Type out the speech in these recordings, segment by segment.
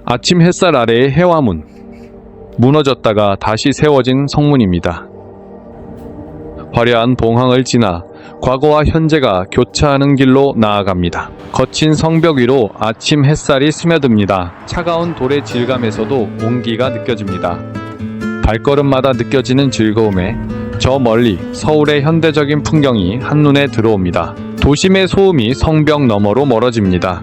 아침 햇살 아래의 해화문, 무너졌다가 다시 세워진 성문입니다. 화려한 봉황을 지나 과거와 현재가 교차하는 길로 나아갑니다. 거친 성벽 위로 아침 햇살이 스며듭니다. 차가운 돌의 질감에서도 온기가 느껴집니다. 발걸음마다 느껴지는 즐거움에 저 멀리 서울의 현대적인 풍경이 한눈에 들어옵니다. 도심의 소음이 성벽 너머로 멀어집니다.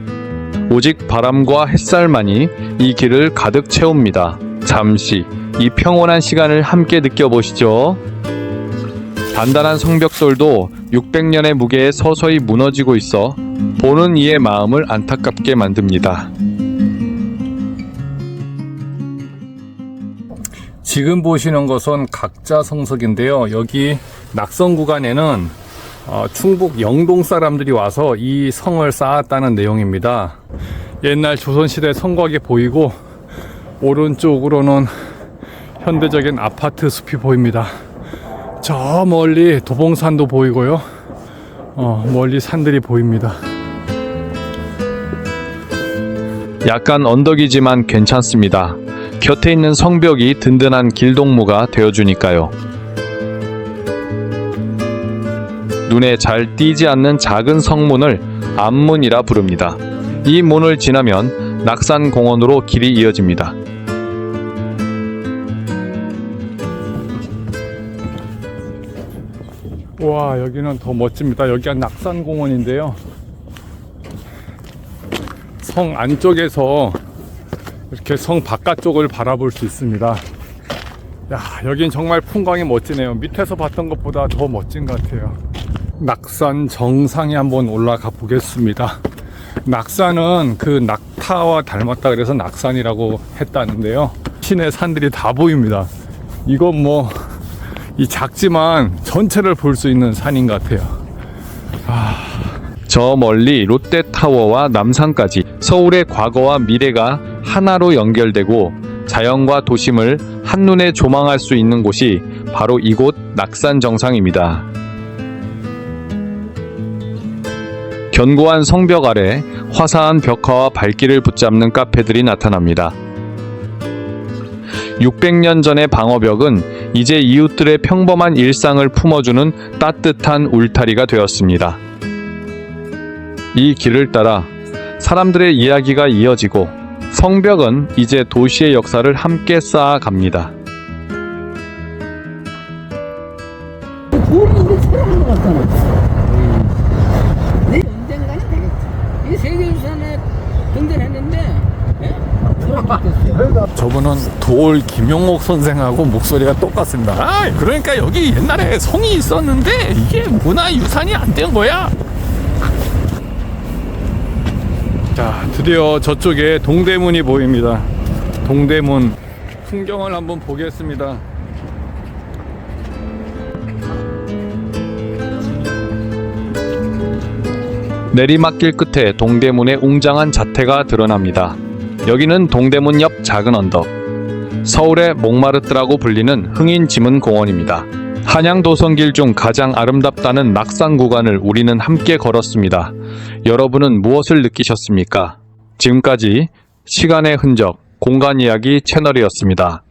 오직 바람과 햇살만이 이 길을 가득 채웁니다. 잠시 이 평온한 시간을 함께 느껴보시죠. 단단한 성벽돌도 600년의 무게에 서서히 무너지고 있어 보는 이의 마음을 안타깝게 만듭니다. 지금 보시는 것은 각자 성석인데요. 여기 낙선 구간에는 충북 영동 사람들이 와서 이 성을 쌓았다는 내용입니다. 옛날 조선시대 성곽이 보이고 오른쪽으로는 현대적인 아파트 숲이 보입니다. 저 멀리 도봉산도 보이고요. 멀리 산들이 보입니다. 약간 언덕이지만 괜찮습니다. 곁에 있는 성벽이 든든한 길동무가 되어주니까요. 눈에 잘 띄지 않는 작은 성문을 앞문이라 부릅니다. 이 문을 지나면 낙산공원으로 길이 이어집니다. 와, 여기는 더 멋집니다. 여기가 낙산공원인데요. 성 안쪽에서 이렇게 성 바깥쪽을 바라볼 수 있습니다. 야, 여긴 정말 풍광이 멋지네요. 밑에서 봤던 것보다 더 멋진 것 같아요. 낙산 정상에 한번 올라가 보겠습니다. 낙산은 그 낙타와 닮았다 그래서 낙산이라고 했다는데요. 시내 산들이 다 보입니다. 이건 이 작지만 전체를 볼 수 있는 산인 것 같아요. 저 멀리 롯데타워와 남산까지 서울의 과거와 미래가 하나로 연결되고 자연과 도심을 한눈에 조망할 수 있는 곳이 바로 이곳 낙산 정상입니다. 견고한 성벽 아래 화사한 벽화와 발길을 붙잡는 카페들이 나타납니다. 600년 전의 방어벽은 이제 이웃들의 평범한 일상을 품어주는 따뜻한 울타리가 되었습니다. 이 길을 따라 사람들의 이야기가 이어지고 성벽은 이제 도시의 역사를 함께 쌓아갑니다. 돌이 이제 새로운 것 같잖아. 네, 언젠가는 되겠지. 이 세계유산에 등재했는데, 저분은 도올 김용옥 선생하고 목소리가 똑같습니다. 그러니까 여기 옛날에 성이 있었는데 이게 문화유산이 안 된 거야. 자, 드디어 저쪽에 동대문이 보입니다. 동대문 풍경을 한번 보겠습니다. 내리막길 끝에 동대문의 웅장한 자태가 드러납니다. 여기는 동대문 옆 작은 언덕, 서울의 몽마르트라고 불리는 흥인지문공원입니다. 한양도성길 중 가장 아름답다는 낙산 구간을 우리는 함께 걸었습니다. 여러분은 무엇을 느끼셨습니까? 지금까지 시간의 흔적, 공간 이야기 채널이었습니다.